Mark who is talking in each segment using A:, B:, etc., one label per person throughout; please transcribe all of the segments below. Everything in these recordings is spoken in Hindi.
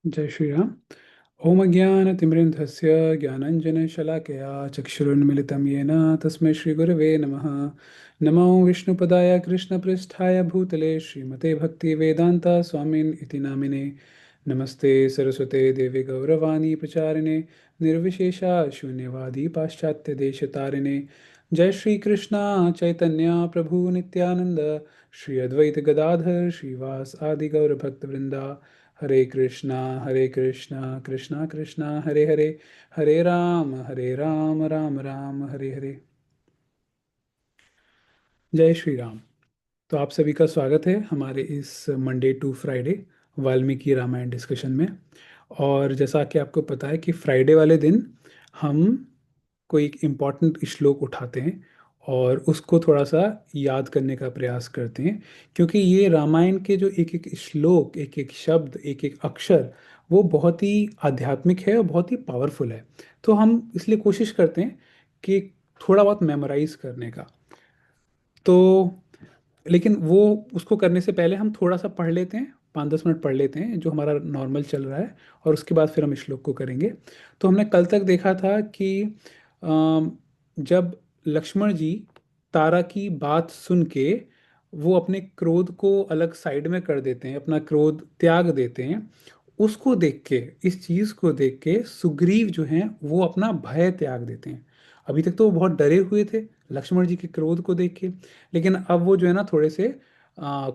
A: जय श्री राम। ओम अज्ञानतिमिरन्धस्य ज्ञानाञ्जनशलाकया चक्षुरुन्मिलितं येन तस्मै श्रीगुरवे नमः। नमो विष्णुपदाय कृष्णपृष्ठाय भूतले श्रीमते भक्तिवेदान्ता स्वामिन् इति नामिने। नमस्ते सरस्वते देवी गौरवाणी प्रचारिणे निर्विशेषा शून्यवादी पाश्चात्यदेशतारिणे। जय श्री कृष्णा चैतन्य प्रभु नित्यानंद श्री अद्वैत गदाधर श्रीवास आदि गौर भक्तवृंदा। हरे कृष्णा कृष्णा कृष्णा हरे हरे, हरे राम राम राम हरे हरे। जय श्री राम। तो आप सभी का स्वागत है हमारे इस Monday to Friday Valmiki Ramayana discussion में। और जैसा कि आपको पता है कि फ्राइडे वाले दिन हम कोई एक इम्पॉर्टेंट श्लोक उठाते हैं और उसको थोड़ा सा याद करने का प्रयास करते हैं, क्योंकि ये रामायण के जो एक एक श्लोक, एक एक शब्द, एक एक अक्षर, वो बहुत ही आध्यात्मिक है और बहुत ही पावरफुल है। तो हम इसलिए कोशिश करते हैं कि थोड़ा बहुत मेमोराइज करने का। तो लेकिन वो उसको करने से पहले हम थोड़ा सा पढ़ लेते हैं, 5-10 मिनट पढ़ लेते हैं जो हमारा नॉर्मल चल रहा है, और उसके बाद फिर हम श्लोक को करेंगे। तो हमने कल तक देखा था कि जब लक्ष्मण जी तारा की बात सुन के वो अपने क्रोध को अलग साइड में कर देते हैं, अपना क्रोध त्याग देते हैं, उसको देख के, इस चीज को देख के सुग्रीव जो हैं वो अपना भय त्याग देते हैं। अभी तक तो वो बहुत डरे हुए थे लक्ष्मण जी के क्रोध को देख के, लेकिन अब वो जो है ना थोड़े से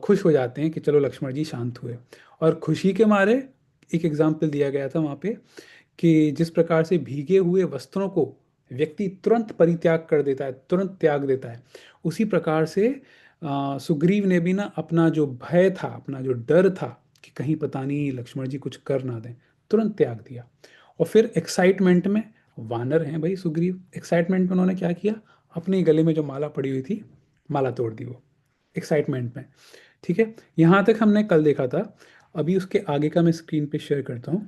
A: खुश हो जाते हैं कि चलो लक्ष्मण जी शांत हुए। और खुशी के मारे एक एग्जाम्पल दिया गया था वहाँ पे कि जिस प्रकार से भीगे हुए वस्त्रों को व्यक्ति तुरंत परित्याग कर देता है, तुरंत त्याग देता है, उसी प्रकार से सुग्रीव ने भी ना अपना जो भय था, अपना जो डर था कि कहीं पता नहीं लक्ष्मण जी कुछ कर ना दें, तुरंत त्याग दिया। और फिर एक्साइटमेंट में, वानर हैं भाई सुग्रीव, एक्साइटमेंट में उन्होंने क्या किया, अपने गले में जो माला पड़ी हुई थी, माला तोड़ दी वो एक्साइटमेंट में। ठीक है, यहां तक हमने कल देखा था। अभी उसके आगे का मैं स्क्रीन पे शेयर करता हूँ।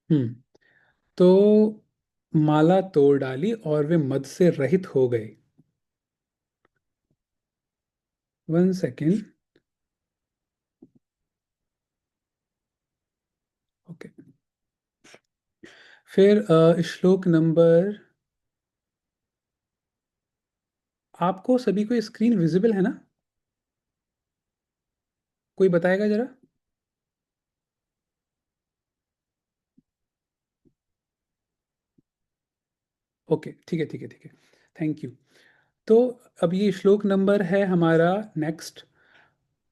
A: हम्म। तो माला तोड़ डाली और वे मद से रहित हो गए। 1 सेकेंड। ओके। फिर श्लोक नंबर, आपको सभी को स्क्रीन विजिबल है ना? कोई बताएगा जरा। ओके, ठीक है ठीक है ठीक है। Thank you. तो अब ये श्लोक नंबर है हमारा नेक्स्ट।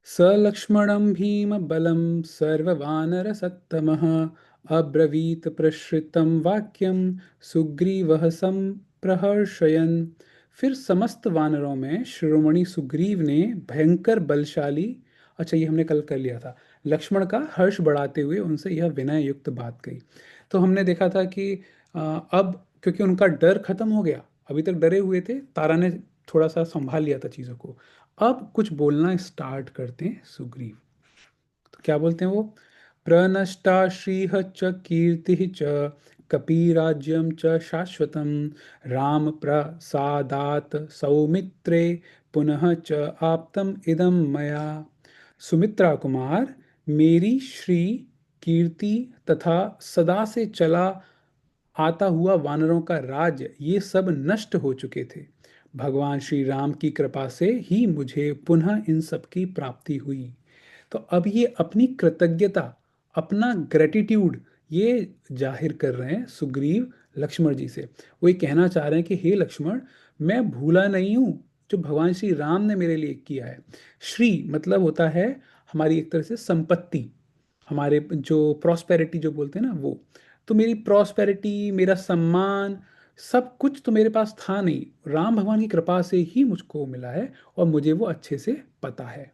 A: स लक्ष्मणं भीमबलं सर्ववानरसत्तमः अब्रवीत् प्रश्रितं वाक्यं सुग्रीवः संप्रहर्षयन्। फिर समस्त वानरों में शिरोमणि सुग्रीव ने भयंकर बलशाली, अच्छा ये हमने कल कर लिया था, लक्ष्मण का हर्ष बढ़ाते हुए उनसे यह विनय युक्त बात कही। तो हमने देखा था कि अब क्योंकि उनका डर खत्म हो गया, अभी तक डरे हुए थे, तारा ने थोड़ा सा संभाल लिया था चीज़ों को, अब कुछ बोलना स्टार्ट करते हैं सुग्रीव। तो क्या बोलते हैं वो, प्रनष्टा श्रीह च कीर्ति च कपिराज्यम च शाश्वतम राम प्रसादात सौमित्रे पुनः च आप्तम इदम मया। सुमित्रा कुमार, मेरी श्री कीर्ति तथा सदा से चला आता हुआ वानरों का राज्य, ये सब नष्ट हो चुके थे। भगवान श्री राम की कृपा से ही मुझे पुनः इन सब की प्राप्ति हुई। तो अब ये अपनी कृतज्ञता, अपना ग्रेटिट्यूड ये जाहिर कर रहे हैं सुग्रीव लक्ष्मण जी से। वो ये कहना चाह रहे हैं कि हे लक्ष्मण, मैं भूला नहीं हूँ जो भगवान श्री राम ने मेरे लिए किया है। श्री मतलब होता है हमारी एक तरह से संपत्ति, हमारे जो प्रॉस्पेरिटी जो बोलते हैं ना वो। तो मेरी प्रॉस्पेरिटी, मेरा सम्मान, सब कुछ तो मेरे पास था नहीं, राम भगवान की कृपा से ही मुझको मिला है, और मुझे वो अच्छे से पता है।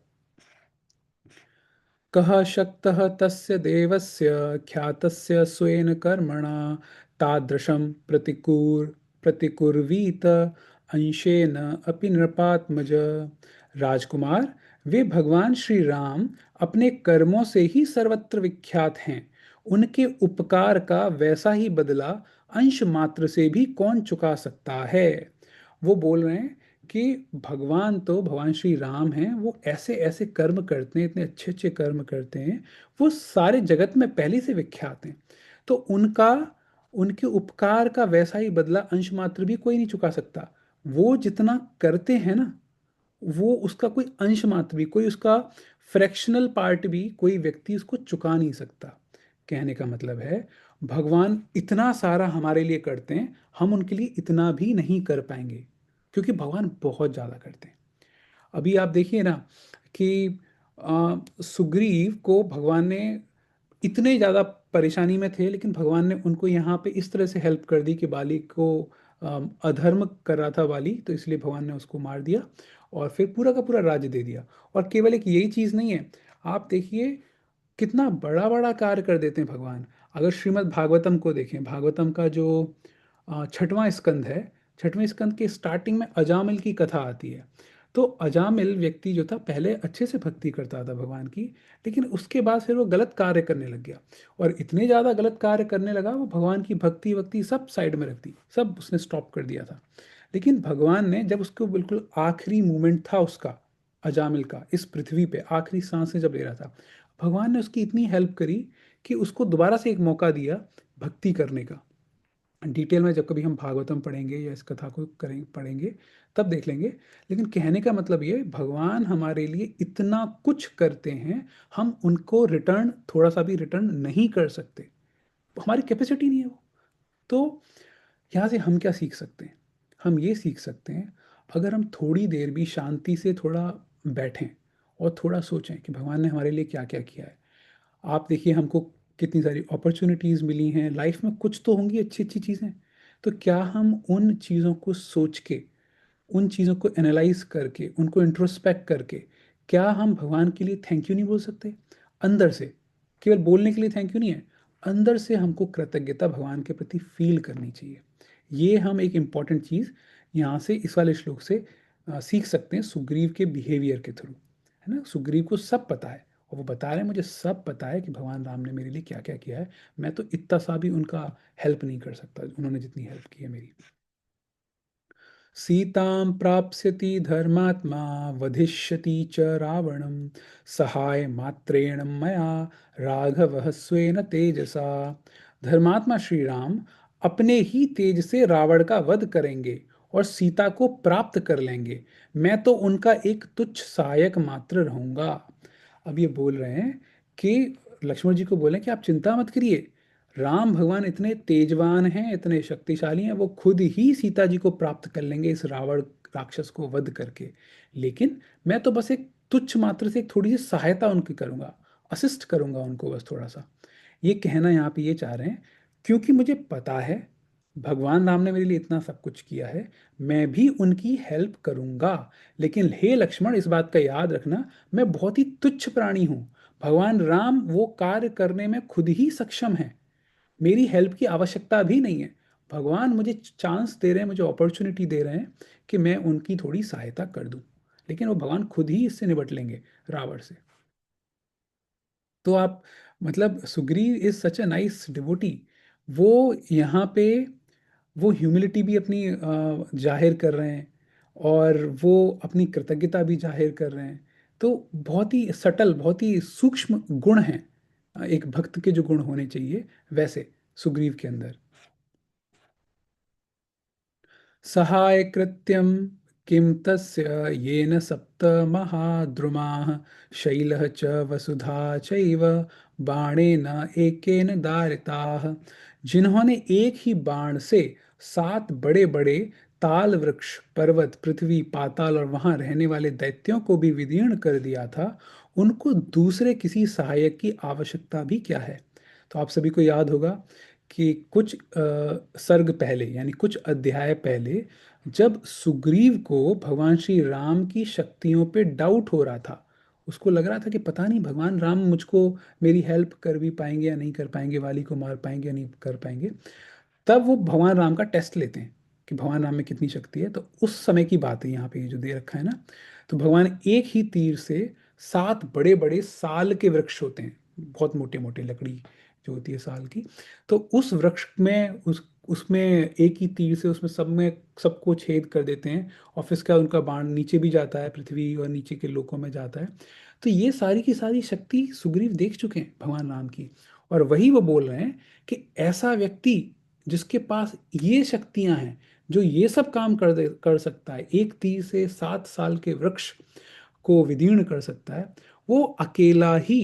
A: कः शक्तः तस्य देवस्य ख्यातस्य स्वेन कर्मणा तादृशं प्रतिकुर्वीत अंशेन अपि नृपात्मज। राजकुमार, वे भगवान श्री राम अपने कर्मों से ही सर्वत्र विख्यात हैं, उनके उपकार का वैसा ही बदला अंश मात्र से भी कौन चुका सकता है। वो बोल रहे हैं कि भगवान तो भगवान श्री राम हैं, वो ऐसे ऐसे कर्म करते हैं, इतने अच्छे अच्छे कर्म करते हैं, वो सारे जगत में पहले से विख्यात हैं। तो उनका उनके उपकार का वैसा ही बदला अंश मात्र भी कोई नहीं चुका सकता। वो जितना करते हैं ना, वो उसका कोई अंश मात्र भी, कोई उसका फ्रैक्शनल पार्ट भी कोई व्यक्ति उसको चुका नहीं सकता। कहने का मतलब है भगवान इतना सारा हमारे लिए करते हैं, हम उनके लिए इतना भी नहीं कर पाएंगे, क्योंकि भगवान बहुत ज़्यादा करते हैं। अभी आप देखिए ना कि सुग्रीव को भगवान ने इतने ज़्यादा परेशानी में थे, लेकिन भगवान ने उनको यहाँ पे इस तरह से हेल्प कर दी कि बाली को अधर्म कर रहा था बाली, तो इसलिए भगवान ने उसको मार दिया और फिर पूरा का पूरा राज्य दे दिया। और केवल एक यही चीज़ नहीं है, आप देखिए कितना बड़ा बड़ा कार्य कर देते हैं भगवान। अगर श्रीमद् भागवतम को देखें, भागवतम का जो छठवां स्कंद है, छठवें स्कंद के स्टार्टिंग में अजामिल की कथा आती है। तो अजामिल व्यक्ति जो था, पहले अच्छे से भक्ति करता था भगवान की, लेकिन उसके बाद फिर वो गलत कार्य करने लग गया, और इतने ज़्यादा गलत कार्य करने लगा, वो भगवान की भक्ति वक्ति सब साइड में रख दी, सब उसने स्टॉप कर दिया था। लेकिन भगवान ने जब उसको बिल्कुल आखिरी मोमेंट था उसका, अजामिल का इस पृथ्वी पे आखिरी सांसें जब ले रहा था, भगवान ने उसकी इतनी हेल्प करी कि उसको दोबारा से एक मौका दिया भक्ति करने का। डिटेल में जब कभी हम भागवतम पढ़ेंगे या इस कथा को करें पढ़ेंगे तब देख लेंगे। लेकिन कहने का मतलब ये, भगवान हमारे लिए इतना कुछ करते हैं, हम उनको रिटर्न, थोड़ा सा भी रिटर्न नहीं कर सकते, हमारी कैपेसिटी नहीं है वो। तो यहाँ से हम क्या सीख सकते हैं? हम ये सीख सकते हैं, अगर हम थोड़ी देर भी शांति से थोड़ा बैठें और थोड़ा सोचें कि भगवान ने हमारे लिए क्या क्या किया है। आप देखिए हमको कितनी सारी अपॉर्चुनिटीज़ मिली हैं लाइफ में, कुछ तो होंगी अच्छी अच्छी चीज़ें। तो क्या हम उन चीज़ों को सोच के, उन चीज़ों को एनालाइज करके, उनको इंट्रोस्पेक्ट करके, क्या हम भगवान के लिए थैंक यू नहीं बोल सकते अंदर से? केवल बोलने के लिए थैंक यू नहीं है, अंदर से हमको कृतज्ञता भगवान के प्रति फील करनी चाहिए। ये हम एक इम्पॉर्टेंट चीज़ यहाँ से इस वाले श्लोक से सीख सकते हैं, सुग्रीव के बिहेवियर के थ्रू। है ना, सुग्रीव को सब पता है, और वो बता रहे हैं मुझे सब पता है कि भगवान राम ने मेरे लिए क्या क्या किया है। मैं तो इतना सा भी उनका हेल्प नहीं कर सकता उन्होंने जितनी हेल्प की है मेरी। सीतां प्राप्स्यति धर्मात्मा, वधिष्यति च रावणं, सहाय मात्रेण मया राघवः स्वेन तेजसा। धर्मात्मा श्री राम अपने ही तेज से रावण का वध करेंगे और सीता को प्राप्त कर लेंगे। मैं तो उनका एक तुच्छ सहायक मात्र रहूंगा। अब ये बोल रहे हैं कि लक्ष्मण जी को बोले कि आप चिंता मत करिए, राम भगवान इतने तेजवान हैं, इतने शक्तिशाली हैं, वो खुद ही सीता जी को प्राप्त कर लेंगे इस रावण राक्षस को वध करके। लेकिन मैं तो बस एक तुच्छ मात्र से एक थोड़ी सी सहायता उनकी करूंगा, असिस्ट करूंगा उनको बस थोड़ा सा। ये कहना यहाँ पे ये चाह रहे हैं, क्योंकि मुझे पता है भगवान राम ने मेरे लिए इतना सब कुछ किया है, मैं भी उनकी हेल्प करूंगा। लेकिन हे लक्ष्मण, इस बात का याद रखना, मैं बहुत ही तुच्छ प्राणी हूँ। भगवान राम वो कार्य करने में खुद ही सक्षम है, मेरी हेल्प की आवश्यकता भी नहीं है। भगवान मुझे चांस दे रहे हैं, मुझे अपॉर्चुनिटी दे रहे हैं कि मैं उनकी थोड़ी सहायता कर दूं, लेकिन वो भगवान खुद ही इससे निपट लेंगे, रावण से। तो आप, मतलब Sugriva is such a nice devotee. वो यहाँ पे वो ह्यूमिलिटी भी अपनी जाहिर कर रहे हैं, और वो अपनी कृतज्ञता भी जाहिर कर रहे हैं। तो बहुत ही सटल, बहुत ही सूक्ष्म गुण हैं, एक भक्त के जो गुण होने चाहिए वैसे सुग्रीव के अंदर। सहाय कृत्यं किं तस्य येन सप्त महाद्रुमाः, शैलः च वसुधा चैव बाणेन एकेन दारिताः। जिन्होंने एक ही बाण से 7 बड़े बड़े ताल वृक्ष, पर्वत, पृथ्वी, पाताल और वहां रहने वाले दैत्यों को भी विदीर्ण कर दिया था, उनको दूसरे किसी सहायक की आवश्यकता भी क्या है? तो आप सभी को याद होगा कि कुछ सर्ग पहले, यानी कुछ अध्याय पहले, जब सुग्रीव को भगवान श्री राम की शक्तियों पे डाउट हो रहा था, उसको लग रहा था कि पता नहीं भगवान राम मुझको, मेरी हेल्प कर भी पाएंगे या नहीं कर पाएंगे, वाली को मार पाएंगे या नहीं कर पाएंगे। तब वो भगवान राम का टेस्ट लेते हैं कि भगवान राम में कितनी शक्ति है। तो उस समय की बात है यहाँ पे, ये जो दे रखा है ना। तो भगवान एक ही तीर से 7 बड़े बड़े साल के वृक्ष होते हैं, बहुत मोटे मोटे लकड़ी जो होती है साल की। तो उस वृक्ष में उसमें एक ही तीर से उसमें सब में सबको छेद कर देते हैं, और फिर उसका उनका बाण नीचे भी जाता है, पृथ्वी और नीचे के लोकों में जाता है। तो ये सारी की सारी शक्ति सुग्रीव देख चुके हैं भगवान राम की, और वही वो बोल रहे हैं कि ऐसा व्यक्ति जिसके पास ये शक्तियां हैं, जो ये सब काम कर सकता है, एक तीर से 7 साल के वृक्ष को विदीर्ण कर सकता है, वो अकेला ही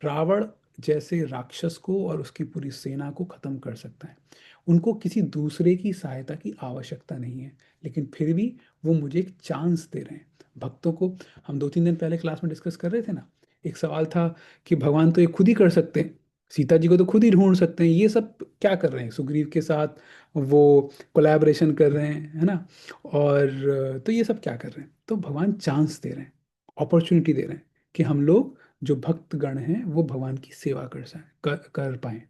A: रावण जैसे राक्षस को और उसकी पूरी सेना को खत्म कर सकता है। उनको किसी दूसरे की सहायता की आवश्यकता नहीं है, लेकिन फिर भी वो मुझे एक चांस दे रहे हैं भक्तों को। हम 2-3 दिन पहले क्लास में डिस्कस कर रहे थे ना, एक सवाल था कि भगवान तो ये खुद ही कर सकते हैं, सीता जी को तो खुद ही ढूंढ सकते हैं, ये सब क्या कर रहे हैं सुग्रीव के साथ, वो कोलैबोरेशन कर रहे हैं, है ना। और तो ये सब क्या कर रहे हैं, तो भगवान चांस दे रहे हैं, अपॉर्चुनिटी दे रहे हैं कि हम लोग जो भक्तगण हैं वो भगवान की सेवा कर पाए।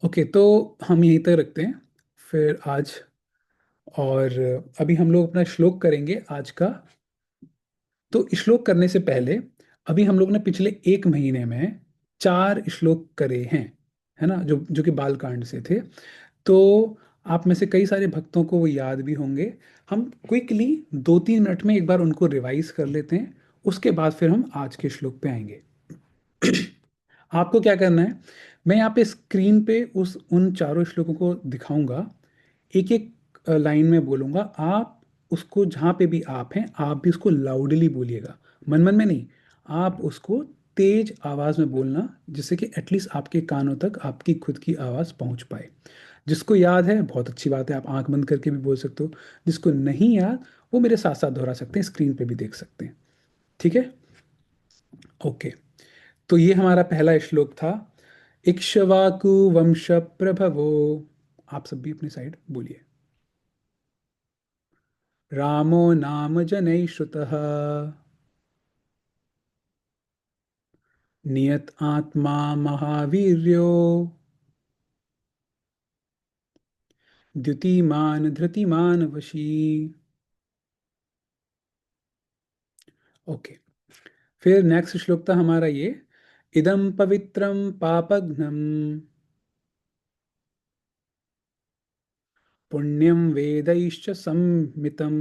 A: ओके, तो हम यहीं तक रखते हैं फिर आज। और अभी हम लोग अपना श्लोक करेंगे आज का। तो श्लोक करने से पहले, अभी हम लोग ने पिछले 1 महीने में 4 श्लोक करे हैं, है ना, जो जो कि बालकांड से थे। तो आप में से कई सारे भक्तों को वो याद भी होंगे। हम क्विकली 2-3 मिनट में एक बार उनको रिवाइज कर लेते हैं, उसके बाद फिर हम आज के श्लोक पे आएंगे। आपको क्या करना है, मैं यहाँ पे स्क्रीन पे उस उन 4 श्लोकों को दिखाऊंगा, एक एक लाइन में बोलूंगा, आप उसको जहाँ पे भी आप हैं आप भी उसको लाउडली बोलिएगा, मन मन में नहीं, आप उसको तेज आवाज में बोलना, जिससे कि एटलीस्ट आपके कानों तक आपकी खुद की आवाज पहुंच पाए। जिसको याद है बहुत अच्छी बात है, आप आंख बंद करके भी बोल सकते हो। जिसको नहीं याद, वो मेरे साथ साथ दोहरा सकते हैं, स्क्रीन पे भी देख सकते हैं। ठीक है, ओके। तो ये हमारा पहला श्लोक था, इक्ष्वाकु वंश प्रभवो। आप सब भी अपनी साइड बोलिए। रामो नाम जनैः श्रुतः, नियत आत्मा महावीर्यो, द्युतिमान धृतिमान वशी। ओके, फिर नेक्स्ट श्लोक था हमारा ये, इदं पवित्रं पापघ्नं पुण्यं वेदैश्च संमितं,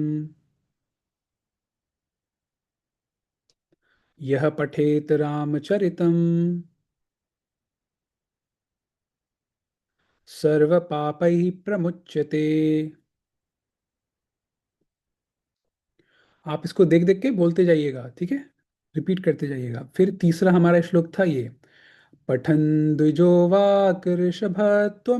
A: यह पठेत रामचरितं सर्वपापैः प्रमुच्यते। आप इसको देख देख के बोलते जाइएगा, ठीक है, रिपीट करते जाइएगा। फिर तीसरा हमारा श्लोक था ये, पठन् द्विजो वा कृषभत्वमीयात्,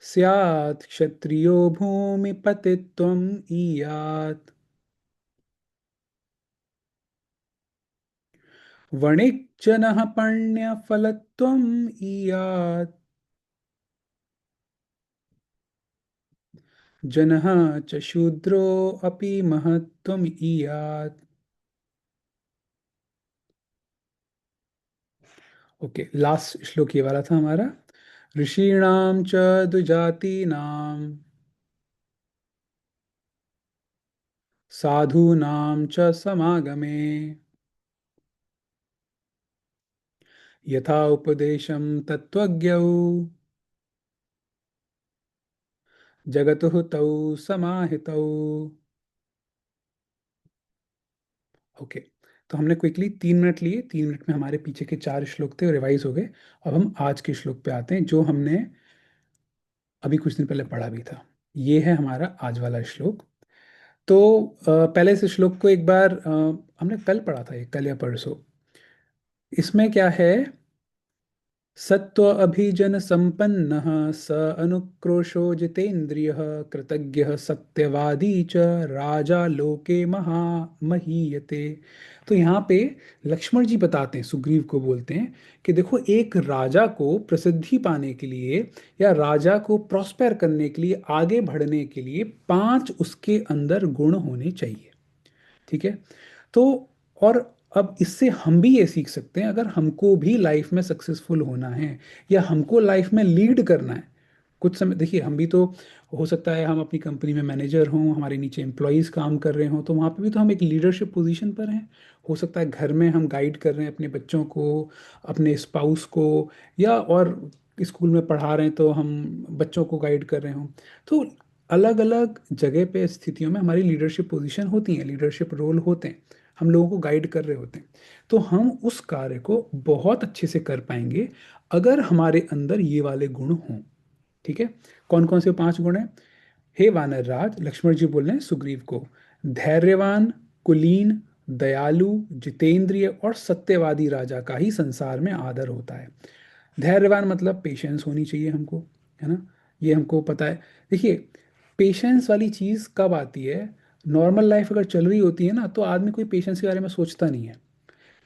A: स्यात् क्षत्रियो भूमिपतित्वम् ईयात्, वणिक् जनः पण्यफलत्वम् ईयात्, जनः च शूद्रो अपि महत्त्वम् ईयात्। ओके, लास्ट श्लोक ये वाला था हमारा, ऋषीणां च द्विजातीनां साधूनां च समागमे, यथा उपदेशं तत्त्वज्ञौ जगतुः तौ समाहितौ। ओके, तो हमने क्विकली 3 मिनट लिए, 3 मिनट में हमारे पीछे के 4 श्लोक थे, रिवाइज हो गए। अब हम आज के श्लोक पे आते हैं, जो हमने अभी कुछ दिन पहले पढ़ा भी था। ये है हमारा आज वाला श्लोक। तो पहले इस श्लोक को एक बार हमने कल पढ़ा था, ये कल या परसों। इसमें क्या है, सत्व अभिजन संपन्नः स अनुक्रोशो जितेन्द्रियः कृतज्ञः सत्यवादी च राजा लोके महीयते। तो यहाँ पे लक्ष्मण जी बताते हैं, सुग्रीव को बोलते हैं कि देखो, एक राजा को प्रसिद्धि पाने के लिए या राजा को प्रॉस्पेर करने के लिए, आगे बढ़ने के लिए 5 उसके अंदर गुण होने चाहिए। ठीक है, तो और अब इससे हम भी ये सीख सकते हैं, अगर हमको भी लाइफ में सक्सेसफुल होना है या हमको लाइफ में लीड करना है, कुछ समय देखिए, हम भी तो हो सकता है हम अपनी कंपनी में मैनेजर हों, हमारे नीचे एम्प्लॉयज़ काम कर रहे हों, तो वहाँ पे भी तो हम एक लीडरशिप पोजीशन पर हैं। हो सकता है घर में हम गाइड कर रहे हैं अपने बच्चों को, अपने स्पाउस को, या और स्कूल में पढ़ा रहे हैं तो हम बच्चों को गाइड कर रहे हों। तो अलग अलग जगह पे स्थितियों में हमारी लीडरशिप पोजीशन होती हैं, लीडरशिप रोल होते हैं, हम लोगों को गाइड कर रहे होते हैं। तो हम उस कार्य को बहुत अच्छे से कर पाएंगे अगर हमारे अंदर ये वाले गुण हों। ठीक है। कौन कौन से 5 गुण हैं? हे वानर राज, लक्ष्मण जी बोल रहे हैं सुग्रीव को, धैर्यवान, कुलीन, दयालु, जितेंद्रिय और सत्यवादी राजा का ही संसार में आदर होता है। धैर्यवान मतलब पेशेंस होनी चाहिए हमको, है ना? ये हमको पता है। देखिए, पेशेंस वाली चीज़ कब आती है? नॉर्मल लाइफ अगर चल रही होती है ना, तो आदमी कोई पेशेंस के बारे में सोचता नहीं है।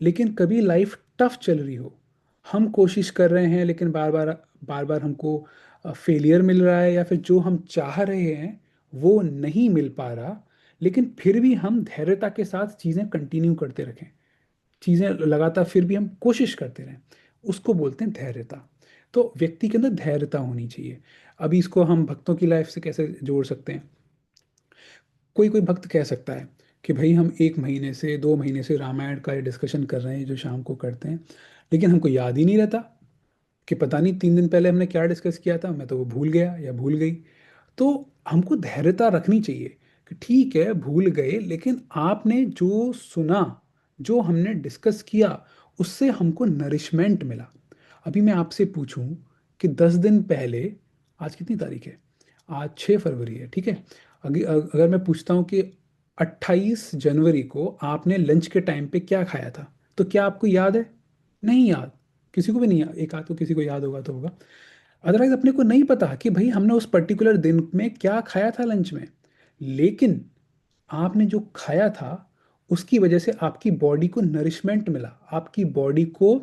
A: लेकिन कभी लाइफ टफ चल रही हो, हम कोशिश कर रहे हैं लेकिन बार बार हमको फेलियर मिल रहा है, या फिर जो हम चाह रहे हैं वो नहीं मिल पा रहा, लेकिन फिर भी हम धैर्यता के साथ चीज़ें कंटिन्यू करते रखें, चीज़ें लगातार फिर भी हम कोशिश करते रहें, उसको बोलते हैं धैर्यता। तो व्यक्ति के अंदर धैर्यता होनी चाहिए। अभी इसको हम भक्तों की लाइफ से कैसे जोड़ सकते हैं? कोई कोई भक्त कह सकता है कि भाई हम 1 महीने से 2 महीने से रामायण का डिस्कशन कर रहे हैं जो शाम को करते हैं, लेकिन हमको याद ही नहीं रहता कि पता नहीं 3 दिन पहले हमने क्या डिस्कस किया था, मैं तो वो भूल गया या भूल गई। तो हमको धैर्यता रखनी चाहिए कि ठीक है भूल गए, लेकिन आपने जो सुना, जो हमने डिस्कस किया, उससे हमको नरिशमेंट मिला। अभी मैं आपसे पूछूं कि 10 दिन पहले, आज कितनी तारीख है? आज 6 फरवरी है, ठीक है। अगर मैं पूछता हूँ कि 28 जनवरी को आपने लंच के टाइम पे क्या खाया था, तो क्या आपको याद है? नहीं याद। किसी को भी नहीं याद, एक आध तो किसी को याद होगा तो होगा, अदरवाइज अपने को नहीं पता कि भाई हमने उस पर्टिकुलर दिन में क्या खाया था लंच में। लेकिन आपने जो खाया था उसकी वजह से आपकी बॉडी को नरिशमेंट मिला, आपकी बॉडी को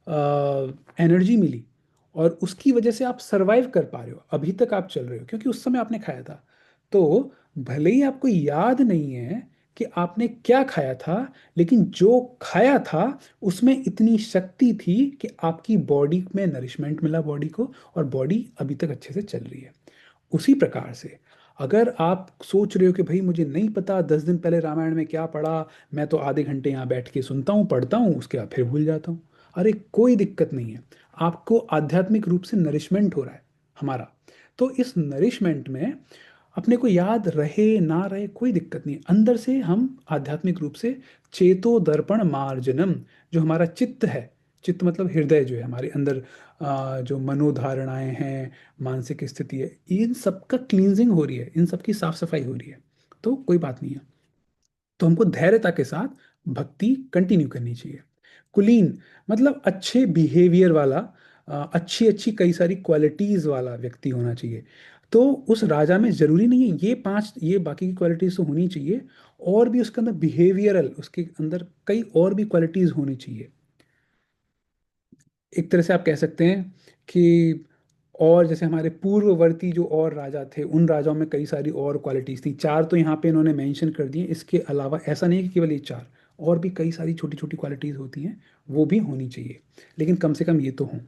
A: एनर्जी मिली, और उसकी वजह से आप सरवाइव कर पा रहे हो, अभी तक आप चल रहे हो, क्योंकि उस समय आपने खाया था। तो भले ही आपको याद नहीं है कि आपने क्या खाया था, लेकिन जो खाया था उसमें इतनी शक्ति थी कि आपकी बॉडी में नरिशमेंट मिला बॉडी को, और बॉडी अभी तक अच्छे से चल रही है। उसी प्रकार से अगर आप सोच रहे हो कि भाई मुझे नहीं पता 10 दिन पहले रामायण में क्या पढ़ा, मैं तो आधे घंटे यहाँ बैठ के सुनता हूँ पढ़ता हूँ उसके बाद फिर भूल जाता हूँ, अरे कोई दिक्कत नहीं है। आपको आध्यात्मिक रूप से नरिशमेंट हो रहा है हमारा। तो इस नरिशमेंट में अपने को याद रहे ना रहे कोई दिक्कत नहीं, अंदर से हम आध्यात्मिक रूप से चेतो दर्पण मार्जनम, जो हमारा चित्त है, चित्त मतलब हृदय जो है हमारे अंदर, जो मनोधारणाएं हैं, मानसिक स्थिति है, इन सब का क्लींजिंग हो रही है, इन सब की साफ सफाई हो रही है। तो कोई बात नहीं है। तो हमको धैर्यता के साथ भक्ति कंटिन्यू करनी चाहिए। कुलीन मतलब अच्छे बिहेवियर वाला, अच्छी अच्छी कई सारी क्वालिटीज वाला व्यक्ति होना चाहिए। तो उस राजा में जरूरी नहीं है ये 5, ये बाकी की क्वालिटीज तो होनी चाहिए, और भी उसके अंदर बिहेवियरल, उसके अंदर कई और भी क्वालिटीज होनी चाहिए। एक तरह से आप कह सकते हैं कि, और जैसे हमारे पूर्ववर्ती जो और राजा थे, उन राजाओं में कई सारी और क्वालिटीज थी, 4 तो यहाँ पे इन्होंने मेंशन कर दी हैं, इसके अलावा ऐसा नहीं है कि केवल ये 4, और भी कई सारी छोटी छोटी क्वालिटीज होती हैं, वो भी होनी चाहिए। लेकिन कम से कम ये तो हों।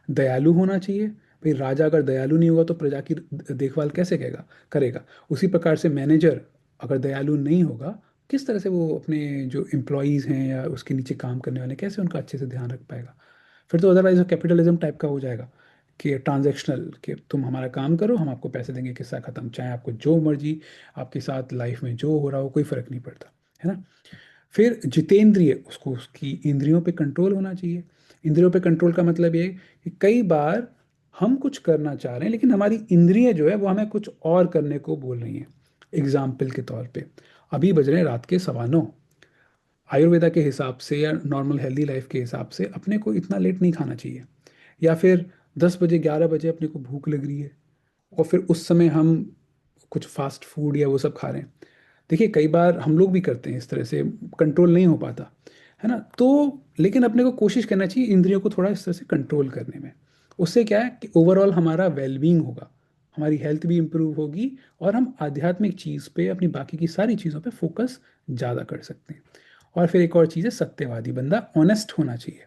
A: दयालु होना चाहिए। भाई राजा अगर दयालु नहीं होगा तो प्रजा की देखभाल कैसे करेगा करेगा। उसी प्रकार से मैनेजर अगर दयालु नहीं होगा, किस तरह से वो अपने जो एम्प्लॉयज़ हैं या उसके नीचे काम करने वाले, कैसे उनका अच्छे से ध्यान रख पाएगा? फिर तो अदरवाइज कैपिटलिज्म टाइप का हो जाएगा कि ट्रांजैक्शनल, कि तुम हमारा काम करो हम आपको पैसे देंगे, किस्सा खत्म, चाहे आपको जो मर्जी आपके साथ लाइफ में जो हो रहा हो कोई फर्क नहीं पड़ता, है ना? फिर जितेंद्रिय, उसको उसकी इंद्रियों पे कंट्रोल होना चाहिए। इंद्रियों पे कंट्रोल का मतलब ये है कि कई बार हम कुछ करना चाह रहे हैं लेकिन हमारी इंद्रिय जो है वो हमें कुछ और करने को बोल रही हैं। एग्जाम्पल के तौर पे, अभी बज रहे हैं रात के 9:15, आयुर्वेदा के हिसाब से या नॉर्मल हेल्दी लाइफ के हिसाब से अपने को इतना लेट नहीं खाना चाहिए। या फिर 10 बजे 11 बजे अपने को भूख लग रही है, और फिर उस समय हम कुछ फास्ट फूड या वो सब खा रहे हैं। देखिए कई बार हम लोग भी करते हैं इस तरह से, कंट्रोल नहीं हो पाता, है ना? तो लेकिन अपने को कोशिश करना चाहिए इंद्रियों को थोड़ा इस तरह से कंट्रोल करने में। उससे क्या है कि ओवरऑल हमारा वेलबींग होगा, हमारी हेल्थ भी इंप्रूव होगी, और हम आध्यात्मिक चीज़ पे, अपनी बाकी की सारी चीज़ों पे फोकस ज़्यादा कर सकते हैं। और फिर एक और चीज़ है सत्यवादी बंदा, ऑनेस्ट होना चाहिए,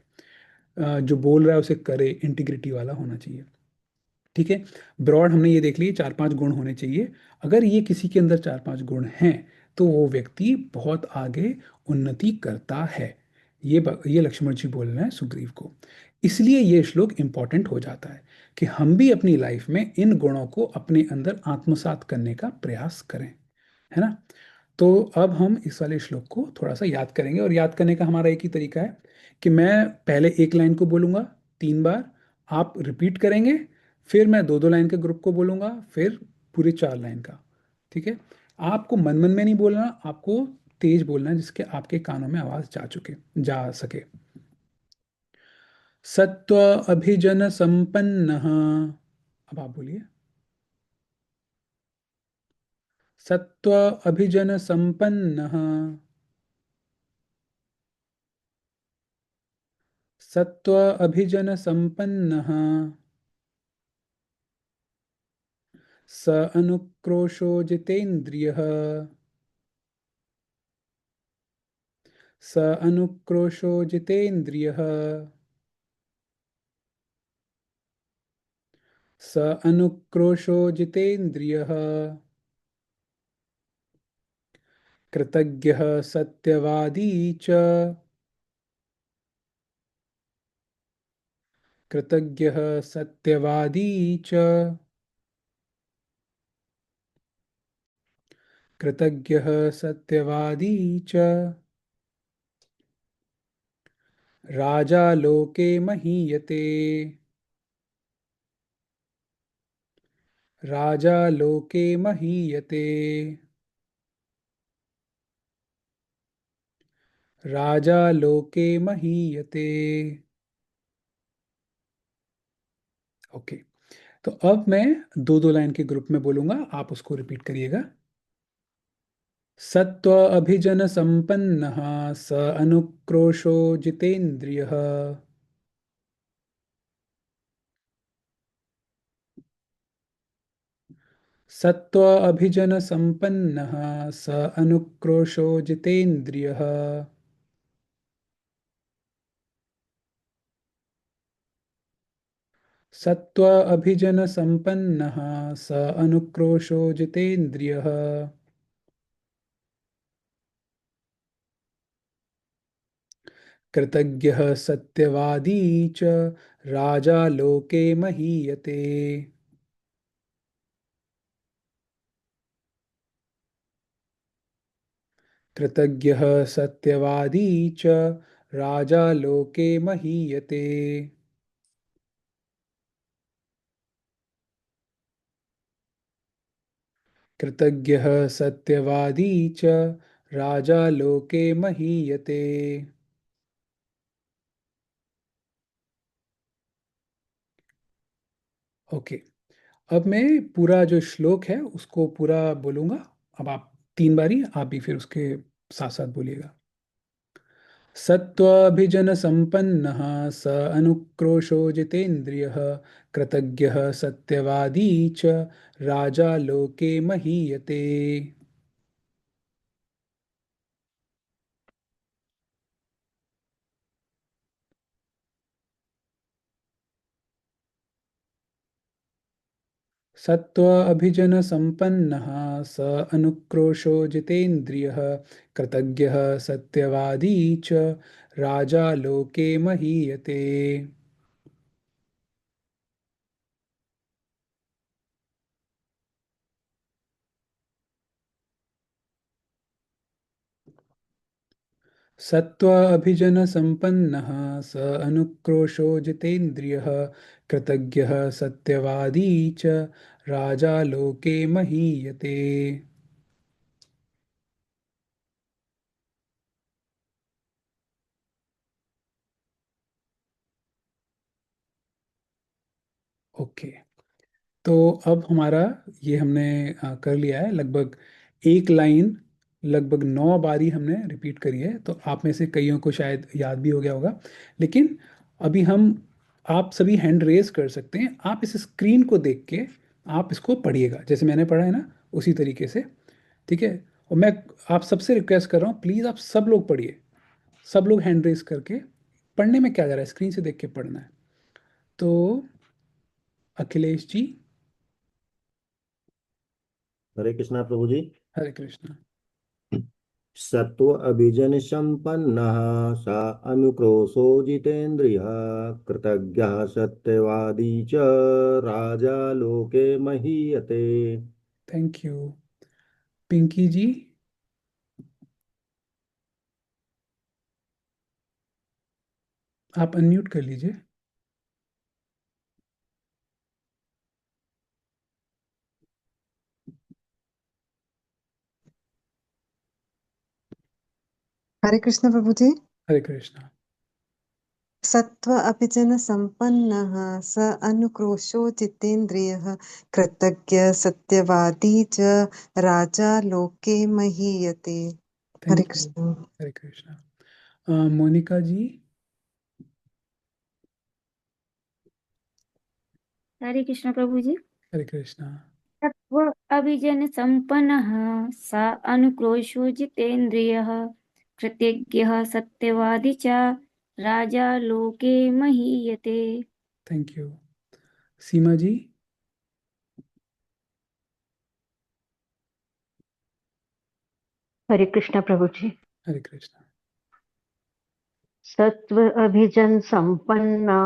A: जो बोल रहा है उसे करे, इंटीग्रिटी वाला होना चाहिए। ठीक है। ब्रॉड हमने ये देख लिए, चार पांच गुण होने चाहिए। अगर ये किसी के अंदर चार पांच गुण हैं तो वो व्यक्ति बहुत आगे उन्नति करता है। ये लक्ष्मण जी बोल रहे हैं सुग्रीव को। इसलिए ये श्लोक इंपॉर्टेंट हो जाता है कि हम भी अपनी लाइफ में इन गुणों को अपने अंदर आत्मसात करने का प्रयास करें, है ना। तो अब हम इस वाले श्लोक को थोड़ा सा याद करेंगे, और याद करने का हमारा एक ही तरीका है कि मैं पहले एक लाइन को बोलूंगा 3 बार, आप रिपीट करेंगे, फिर मैं दो दो लाइन के ग्रुप को बोलूंगा, फिर पूरे 4 लाइन का। ठीक है। आपको मन मन में नहीं बोलना, आपको तेज बोलना है, जिसके आपके कानों में आवाज जा सके। सत्व अभिजन संपन्न। अब आप बोलिए। सत्व अभिजन संपन्न। सत्व अभिजन संपन्नः। स अनुक्रोशो जितेन्द्रियः। स अनुक्रोशो जितेन्द्रियः। स अनुक्रोशो जितेन्द्रियः। कृतज्ञः सत्यवादी च। कृतज्ञः सत्यवादी च। कृतज्ञः सत्यवादी च। राजा लोके महीयते। राजा लोके महीयते। राजा लोके महीयते। ओके। तो अब मैं दो दो लाइन के ग्रुप में बोलूंगा, आप उसको रिपीट करिएगा। सत्व अभिजन संपन्नः। स अनुक्रोशो जितेन्द्रियः। सत्व अभिजन संपन्नः। स अनुक्रोशो जितेन्द्रियः। सत्व अभिजन संपन्नः। स अनुक्रोशो जितेन्द्रियः। कृतज्ञः सत्यवादी च। राजा लोके महीयते। कृतज्ञः सत्यवादी च। राजा लोके महीयते। कृतज्ञः सत्यवादी च। राजा लोके महीयते। ओके। अब मैं पूरा जो श्लोक है उसको पूरा बोलूंगा। अब आप 3 बारी, आप भी फिर उसके साथ साथ बोलिएगा। सत्त्वाभिजन संपन्नः। स अनुक्रोशो जितेन्द्रियः। कृतज्ञः सत्यवादी च। राजा लोके महीयते। सत्त्वाभिजन संपन्नः। स अनुक्रोशो जितेन्द्रियः। कृतज्ञः सत्यवादी च। राजा लोके महीयते। सत्त्वाभिजन संपन्नः। स अनुक्रोशो जितेन्द्रियः। कृतज्ञः सत्यवादी च। राजा लोके महीयते। ओके। तो अब हमारा ये हमने कर लिया है लगभग एक लाइन, लगभग 9 बारी हमने रिपीट करी है। तो आप में से कईयों को शायद याद भी हो गया होगा। लेकिन अभी हम, आप सभी हैंड रेज कर सकते हैं, आप इस स्क्रीन को देख के आप इसको पढ़िएगा जैसे मैंने पढ़ा है ना, उसी तरीके से। ठीक है। और मैं आप सबसे रिक्वेस्ट कर रहा हूँ, प्लीज़ आप सब लोग पढ़िए। सब लोग हैंड रेज करके, पढ़ने में क्या जा रहा है, स्क्रीन से देख के पढ़ना है। तो अखिलेश जी।
B: हरे कृष्णा प्रभु जी।
A: हरे कृष्णा।
B: सत्व अभिजन संपन्नः स अनुक्रोशो जितेन्द्रियः कृतज्ञः सत्यवादी च राजा लोके महीयते।
A: Thank you. पिंकी जी। आप अनम्यूट कर लीजिए।
C: हरे कृष्ण प्रभु जी।
A: हरे कृष्णा।
C: सत्व अभिजन संपन्नः स अनुक्रोशो जितेन्द्रियः कृतज्ञ सत्यवादी च राजा लोके महीयते। हरे
A: थैंक यू।
C: कृष्ण।
A: हरे कृष्णा। मोनिका जी।
D: हरे कृष्ण प्रभु जी।
A: हरे कृष्णा।
D: सत्व अभिजन संपन्नः स अनुक्रोशो जितेन्द्रियः कृतज्ञः सत्यवादी च राजा लोके महीयते।
A: Thank you. सीमा जी।
E: हरे कृष्ण प्रभु जी।
A: हरे कृष्णा।
E: सत्व अभिजन संपन्न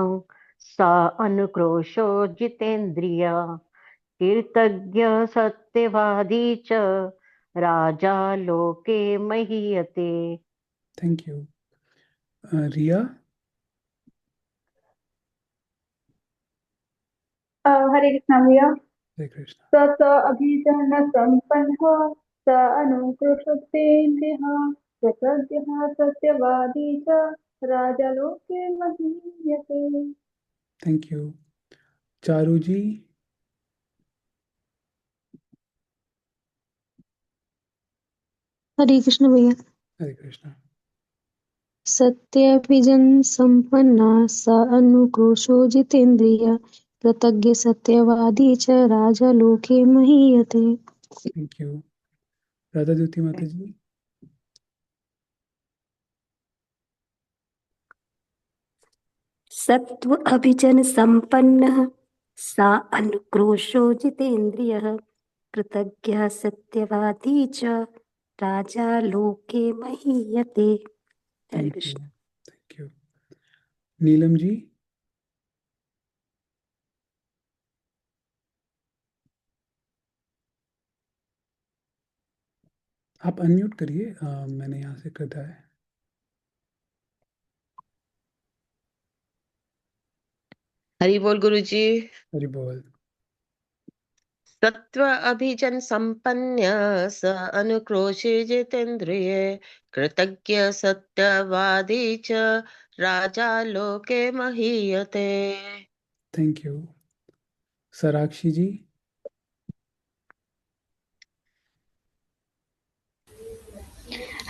E: सा अनुक्रोशो जितेन्द्रिय कृतज्ञ सत्यवादी च राजा लोके महीयते।
A: Thank you. रिया।
F: हरे कृष्णा भैया।
A: हरे कृष्णा।
F: स स अभिजन संपन्नः स अनुकृष्टेन्द्रियः कृतज्ञः सत्यवादी च राजलोके महीयते।
A: Thank you. चारू जी।
G: हरे कृष्ण भैया।
A: हरे कृष्णा।
G: सत्याभिजन संपन्ना स अनुक्रोशो जितेन्द्रिय कृतज्ञ सत्यवादी च राजा लोके महीयते।
A: Thank you. राधा ज्योति माता जी।
H: सत्व अभिजन संपन्नः सा अनुक्रोशो जितेन्द्रियः कृतज्ञः सत्यवादी च राजा लोके महीयते। हरे
A: thank you.
H: Krishna.
A: Thank you. Neelam ji. आप अनम्यूट करिए, मैंने यहाँ से कर दिया है।
I: हरि बोल गुरु जी।
A: हरि बोल।
I: सत्व अभिजन संपन्न स अनुक्रोशे जितेन्द्रिय कृतज्ञ सत्यवादी च राजा लोके महीयते।
A: Thank you. सराक्षी जी।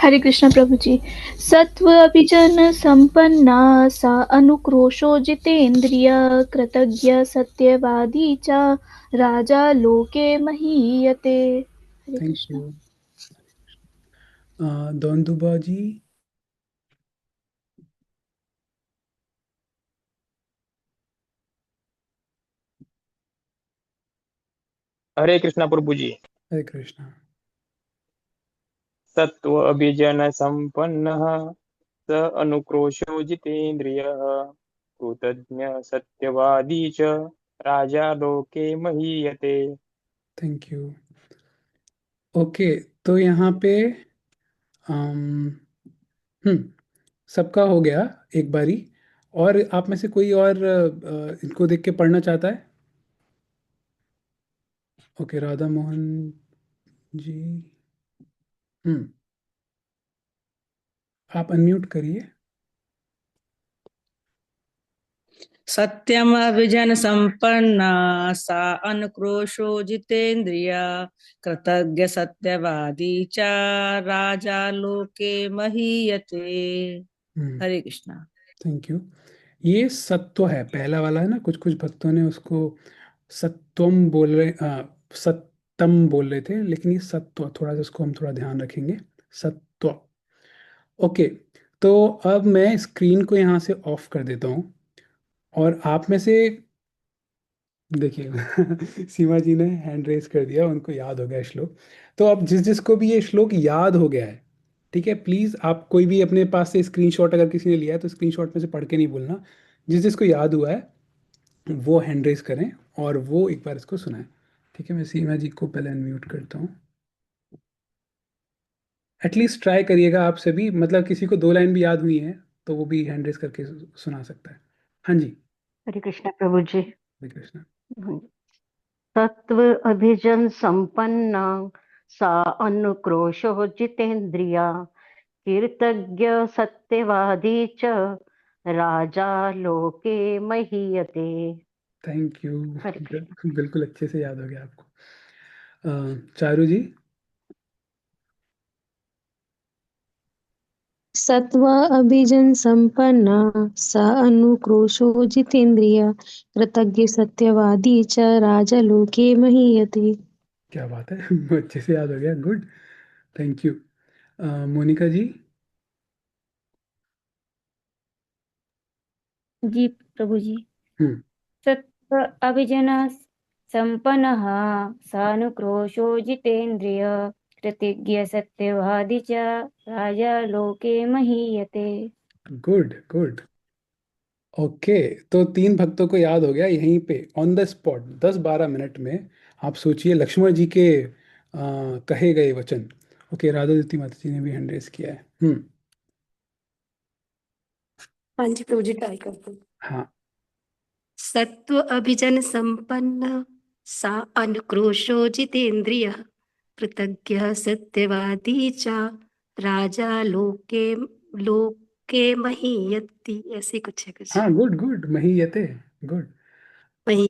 J: हरे कृष्ण प्रभु जी। सत्व अभिजन संपन्ना सा अनुक्रोशो जितेन्द्रिय कृतज्ञ सत्यवादी च राजा लोके महीयते। हरे
A: थैंक
J: कृष्ण।
A: यू। दौंदुबा जी।
K: हरे कृष्णा प्रभु जी।
A: हरे कृष्णा।
K: सत्व अभिजन संपन्न स अनुक्रोशो जितेन्द्रियः कृतज्ञ सत्यवादी च राजा लोके महीयते।
A: Thank you. ओके, तो यहाँ पे अम, सबका हो गया एक बारी। और आप में से कोई और इनको देख के पढ़ना चाहता है? ओके, राधा मोहन जी। हम्म आप अनम्यूट करिए।
L: सत्यम अभिजन संपन्ना सा अनुक्रोशो जितेन्द्रिय कृतज्ञ सत्यवादी च राजा लोके महीयते। हरे कृष्णा।
A: Thank you. ये सत्व है, पहला वाला है ना, कुछ कुछ भक्तों ने उसको सत्वम बोल रहे, सत्तम बोल रहे थे, लेकिन ये सत्व, थोड़ा सा इसको हम थोड़ा ध्यान रखेंगे। सत्व। ओके, तो अब मैं स्क्रीन को यहाँ से ऑफ कर देता हूँ। और आप में से देखिए सीमा जी ने हैंड रेस कर दिया, उनको याद हो गया श्लोक। तो अब जिस जिसको भी ये श्लोक याद हो गया है, ठीक है, प्लीज आप कोई भी अपने पास से स्क्रीनशॉट अगर किसी ने लिया है तो स्क्रीनशॉट में से पढ़ के नहीं बोलना। जिस जिसको याद हुआ है वो हैंड रेस करें और वो एक बार इसको सुनाएं। ठीक है, मैं सीमा जी को पहले अनम्यूट करता हूँ। एटलीस्ट ट्राई करिएगा आप सभी, मतलब किसी को दो लाइन भी याद हुई है तो वो भी हैंड रेस करके सुना सकता है। हाँ जी।
E: हरे कृष्ण प्रभु जी।
A: हरे कृष्णा।
E: सत्व अभिजन संपन्ना सा अनुक्रोशो जितेन्द्रिया कीर्तज्ञ सत्यवादी च राजा लोके महीयते।
A: Thank you.
E: हरे कृष्ण।
A: बिल्कुल अच्छे से याद हो गया आपको। चारू जी।
G: सत्त्वा अभिजन संपन्ना सा अनुक्रोशो जितेन्द्रिया कृतज्ञ सत्यवादी च राजलोके महीयते।
A: क्या बात है अच्छे से याद हो गया, गुड, थैंक यू। मोनिका जी।
D: जी प्रभु जी।
A: हम्म।
D: सत्व अभिजन संपन्नः सानुक्रोशो जितेन्द्रिय कृतज्ञ सत्यवादी च राजा लोके महीयते।
A: Good good. ओके, तो तीन भक्तों को याद हो गया यहीं पे ऑन द स्पॉट 10-12 मिनट में। आप सोचिए लक्ष्मण जी के कहे गए वचन। ओके, राधा दीदी माता जी ने भी हैंड रेस किया है। हम्म।
H: हाँ जी प्रभु जी, ट्राई करते हैं।
A: हाँ।
H: सत्व अभिजन संपन्न सा अनुक्रोशो जितेन्द्रिय कृतज्ञ सत्यवादी च राजा लोके लोके महीयति, ऐसे कुछ है कुछ।
A: हाँ, गुड गुड, महीयते, गुड।
H: मही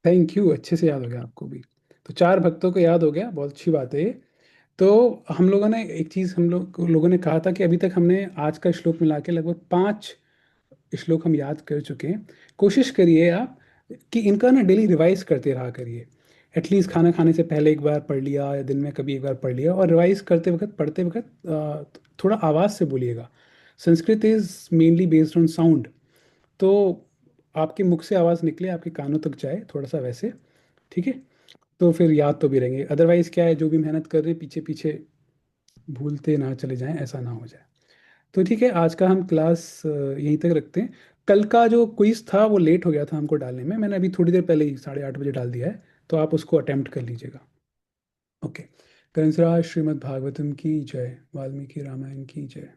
A: थैंक यू, अच्छे से याद हो गया आपको भी। तो चार भक्तों को याद हो गया, बहुत अच्छी बात है ये। तो हम लोगों ने एक चीज, हम लोगों ने कहा था कि अभी तक हमने आज का श्लोक मिला के लगभग 5 श्लोक हम याद कर चुके हैं। कोशिश करिए आप कि इनका ना डेली रिवाइज करते रहा करिए। एटलीस्ट खाना खाने से पहले एक बार पढ़ लिया या दिन में कभी एक बार पढ़ लिया, और रिवाइज करते वक्त पढ़ते वक्त थोड़ा आवाज़ से बोलिएगा। Sanskrit is mainly based on sound, तो आपके मुख से आवाज़ निकले, आपके कानों तक जाए थोड़ा सा वैसे। ठीक है, तो फिर याद तो भी रहेंगे। अदरवाइज क्या है, जो भी मेहनत कर रहे हैं पीछे पीछे भूलते ना चले जाएं, ऐसा ना हो जाए। तो ठीक है, आज का हम क्लास यहीं तक रखते हैं। कल का जो क्विज था वो लेट हो गया था हमको डालने में, मैंने अभी थोड़ी देर पहले ही 8:30 बजे डाल दिया है, तो आप उसको अटेम्प्ट कर लीजिएगा। ओके। कंसराज श्रीमद् भागवतम की जय, वाल्मीकि रामायण की जय।